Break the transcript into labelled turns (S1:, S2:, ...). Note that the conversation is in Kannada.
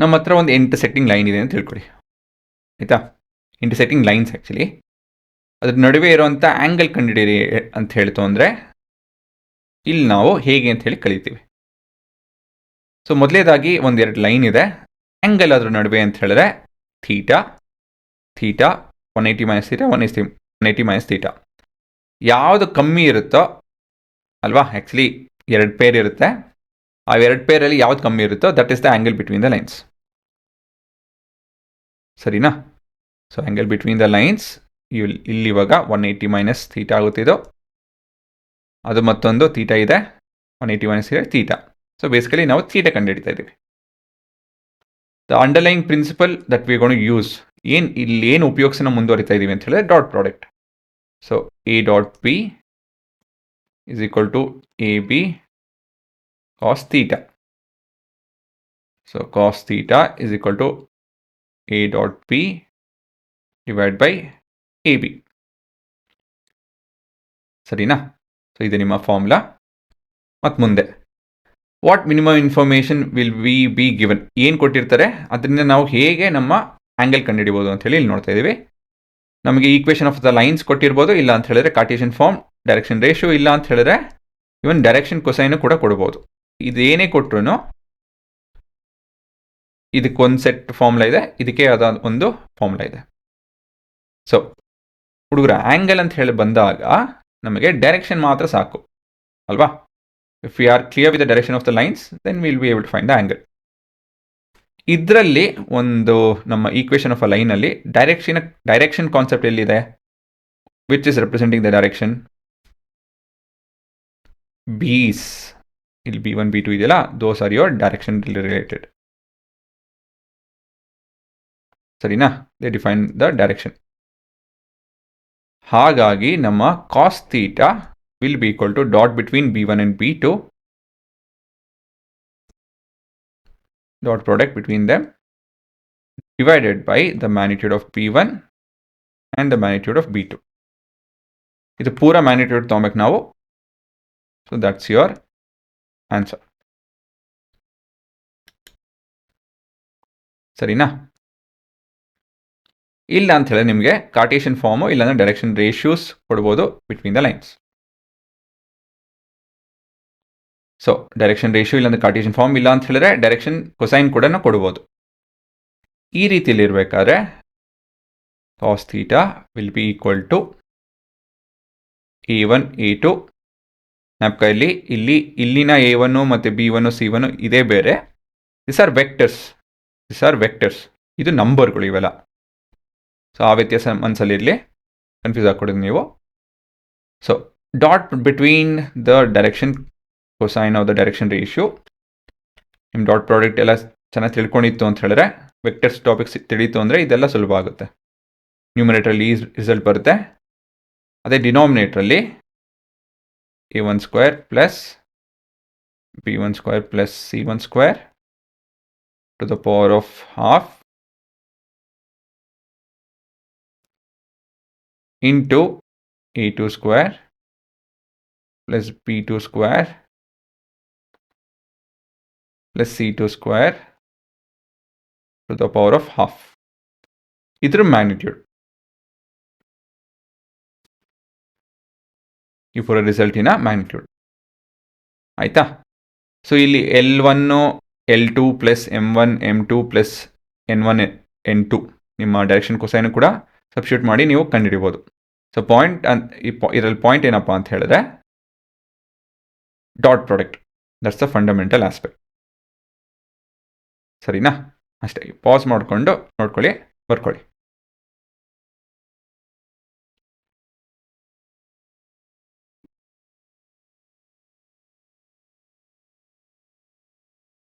S1: ನಮ್ಮ ಹತ್ರ ಒಂದು ಇಂಟರ್ಸೆಕ್ಟಿಂಗ್ ಲೈನ್ ಇದೆ ಅಂತ ತಿಳ್ಕೊಳ್ಳಿ, ಆಯಿತಾ. ಇಂಟರ್ಸೆಕ್ಟಿಂಗ್ ಲೈನ್ಸ್ ಆ್ಯಕ್ಚುಲಿ ಅದ್ರ ನಡುವೆ ಇರುವಂಥ ಆ್ಯಂಗಲ್ ಕಂಡುಹಿಡಿಯಿರಿ ಅಂತ ಹೇಳ್ತು ಅಂದರೆ ಇಲ್ಲಿ ನಾವು ಹೇಗೆ ಅಂತ ಹೇಳಿ ಕಲಿತೀವಿ. ಸೊ ಮೊದಲೇದಾಗಿ ಒಂದೆರಡು ಲೈನ್ ಇದೆ, ಆ್ಯಂಗಲ್ ಅದ್ರ ನಡುವೆ ಅಂತ ಹೇಳಿದ್ರೆ theta 180 minus theta 180 minus theta. ಯಾವುದು ಕಮ್ಮಿ ಇರುತ್ತೋ ಅಲ್ವಾ, ಆ್ಯಕ್ಚುಲಿ ಎರಡು ಪೇರ್ ಇರುತ್ತೆ, ಆ ಎರಡು ಪೇರಲ್ಲಿ ಯಾವ್ದು ಕಮ್ಮಿ ಇರುತ್ತೋ that is the angle between the lines. ಸರಿನಾ? So angle between the lines ಇಲ್ಲಿ ಇವಾಗ 180 ಮೈನಸ್ ಥೀಟಾ ಆಗುತ್ತಿದ್ದು, ಅದು ಮತ್ತೊಂದು ಥೀಟಾ ಇದೆ, 180 ಮೈನಸ್ ಥೀಟಾ. ಸೊ ಬೇಸಿಕಲಿ ನಾವು ಥೀಟಾ ಕಂಡುಹಿಡಿತಾ ಇದ್ದೀವಿ. The underline principle that we gonna use, ಇಲ್ಲಿ ಏನು ಉಪಯೋಗಿಸೋಣ ಮುಂದುವರಿತಾ ಇದ್ದೀವಿ ಅಂತ ಹೇಳಿದ್ರೆ dot product. So A dot P is equal to A B cos theta. So cos theta is equal to A dot P divide by A B. ಸರಿನಾ? ಸೊ ಇದು ನಿಮ್ಮ ಫಾರ್ಮುಲಾ. ಮತ್ತು ಮುಂದೆ what minimum information will we be given, ಏನು ಕೊಟ್ಟಿರ್ತಾರೆ ಅದರಿಂದ ನಾವು ಹೇಗೆ ನಮ್ಮ ಆ್ಯಂಗಲ್ ಕಂಡುಹಿಡಿಬೋದು ಅಂತ ಹೇಳಿ ಇಲ್ಲಿ ನೋಡ್ತಾ ಇದ್ದೀವಿ. ನಮಗೆ ಈಕ್ವೇಷನ್ ಆಫ್ ದ ಲೈನ್ಸ್ ಕೊಟ್ಟಿರ್ಬೋದು, ಇಲ್ಲ ಅಂತ ಹೇಳಿದ್ರೆ ಕಾರ್ಟೇಷಿಯನ್ ಫಾರ್ಮ್, ಡೈರೆಕ್ಷನ್ ರೇಷಿಯೋ, ಇಲ್ಲ ಅಂತ ಹೇಳಿದ್ರೆ ಇವನ್ ಡೈರೆಕ್ಷನ್ ಕೊಸೈನು ಕೂಡ ಕೊಡ್ಬೋದು. ಇದೇನೇ ಕೊಟ್ಟರು ಇದಕ್ಕೊಂದು ಸೆಟ್ ಫಾರ್ಮುಲಾ ಇದೆ, ಇದಕ್ಕೆ ಅದ ಒಂದು ಫಾರ್ಮುಲಾ ಇದೆ. ಸೊ ಹುಡುಗರ ಆ್ಯಂಗಲ್ ಅಂತ ಹೇಳಿ ಬಂದಾಗ ನಮಗೆ ಡೈರೆಕ್ಷನ್ ಮಾತ್ರ ಸಾಕು ಅಲ್ವಾ. If we are clear with the direction of the lines then will be able to find the angle. ಇದರಲ್ಲಿ ಒಂದು ನಮ್ಮ ಈಕ್ವೇಷನ್ ಆಫ್ ಅ ಲೈನಲ್ಲಿ ಡೈರೆಕ್ಷನ್ ಕಾನ್ಸೆಪ್ಟ್ ಎಲ್ಲಿದೆ, which is representing the direction B's. ಇಲ್ಲಿ B1 B2 ಇದೆಯಲ್ಲ, those are your direction related. ಸರಿನಾ? They define the direction. ಹಾಗಾಗಿ ನಮ್ಮ cos theta will be equal to dot between B1 and B2, dot product between them divided by the magnitude of B1 and the magnitude of B2. ಇದು ಪೂರ ಮ್ಯಾಗ್ನಿಟ್ಯೂಡ್ ತೊಗೊಬೇಕು ನಾವು. So that's your answer. ಸರಿನಾ? ಇಲ್ಲ ಅಂತ ಹೇಳಿ ನಿಮಗೆ ಕಾರ್ಟೇಷಿಯನ್ ಫಾರ್ಮು ಇಲ್ಲಾಂದ್ರೆ ಡೈರೆಕ್ಷನ್ ರೇಷಿಯೋಸ್ ಕೊಡ್ಬೋದು between the lines. So direction ratio ಇಲ್ಲಾಂದ್ರೆ ಕಾರ್ಟೇಷಿಯನ್ ಫಾರ್ಮ್, ಇಲ್ಲ ಅಂತ ಹೇಳಿದ್ರೆ ಡೈರೆಕ್ಷನ್ ಕೊಸೈನ್ ಕೂಡ ಕೊಡ್ಬೋದು. ಈ ರೀತಿಯಲ್ಲಿ ಇರಬೇಕಾದ್ರೆ cos theta will be equal to A1 A2. ಜ್ಞಾಪಕ ಇಲ್ಲಿನ A1 ಮತ್ತು B1 C1 ಇದೇ ಬೇರೆ. ದಿಸ್ ಆರ್ ವೆಕ್ಟರ್ಸ್, ಇದು ನಂಬರ್ಗಳು ಇವೆಲ್ಲ. ಸೊ ಆ ವ್ಯತ್ಯಾಸ ಮನಸ್ಸಲ್ಲಿ ಇರಲಿ, ಕನ್ಫ್ಯೂಸ್ ಆಗ್ಕೊಡೋದು ನೀವು. So dot between the direction cosine of the direction ratio. ನಿಮ್ಮ ಡಾಟ್ ಪ್ರಾಡಕ್ಟ್ ಎಲ್ಲ ಚೆನ್ನಾಗಿ ತಿಳ್ಕೊಂಡಿತ್ತು ಅಂತ ಹೇಳಿದ್ರೆ, ವೆಕ್ಟರ್ಸ್ ಟಾಪಿಕ್ಸ್ ತಿಳಿಯಿತು ಅಂದರೆ ಇದೆಲ್ಲ ಸುಲಭ ಆಗುತ್ತೆ. ನ್ಯೂಮರೇಟ್ರಲ್ಲಿ ಈ ರಿಸಲ್ಟ್ ಬರುತ್ತೆ. ಅದೇ ಡಿನಾಮಿನೇಟ್ರಲ್ಲಿ A1 square plus B1 square plus C1 square to the power of half into A2 square plus B2 square plus C2 square to the power of half. ಇದ್ರ ಮ್ಯಾಗ್ನಿಟ್ಯೂಡ್ ಈ ಪೂರ ರಿಸಲ್ಟಿನ ಮ್ಯಾಗ್ನಿಟ್ಯೂಡ್. ಆಯಿತಾ? ಸೊ ಇಲ್ಲಿ L1 L2 plus M1 M2 plus N1 N2 ನಿಮ್ಮ ಡೈರೆಕ್ಷನ್ ಕೊಸೈನು ಕೂಡ ಸಬ್ಸ್ಟಿಟ್ಯೂಟ್ ಮಾಡಿ ನೀವು ಕಂಡುಹಿಡಿಬೋದು. ಸೊ ಇದರಲ್ಲಿ ಪಾಯಿಂಟ್ ಏನಪ್ಪ ಅಂತ ಹೇಳಿದ್ರೆ dot product, that's the fundamental aspect. ಸರಿನಾ? ಅಷ್ಟೇ. ಪಾಸ್ ಮಾಡಿಕೊಂಡು ನೋಡ್ಕೊಳ್ಳಿ, ಬರ್ಕೊಳ್ಳಿ.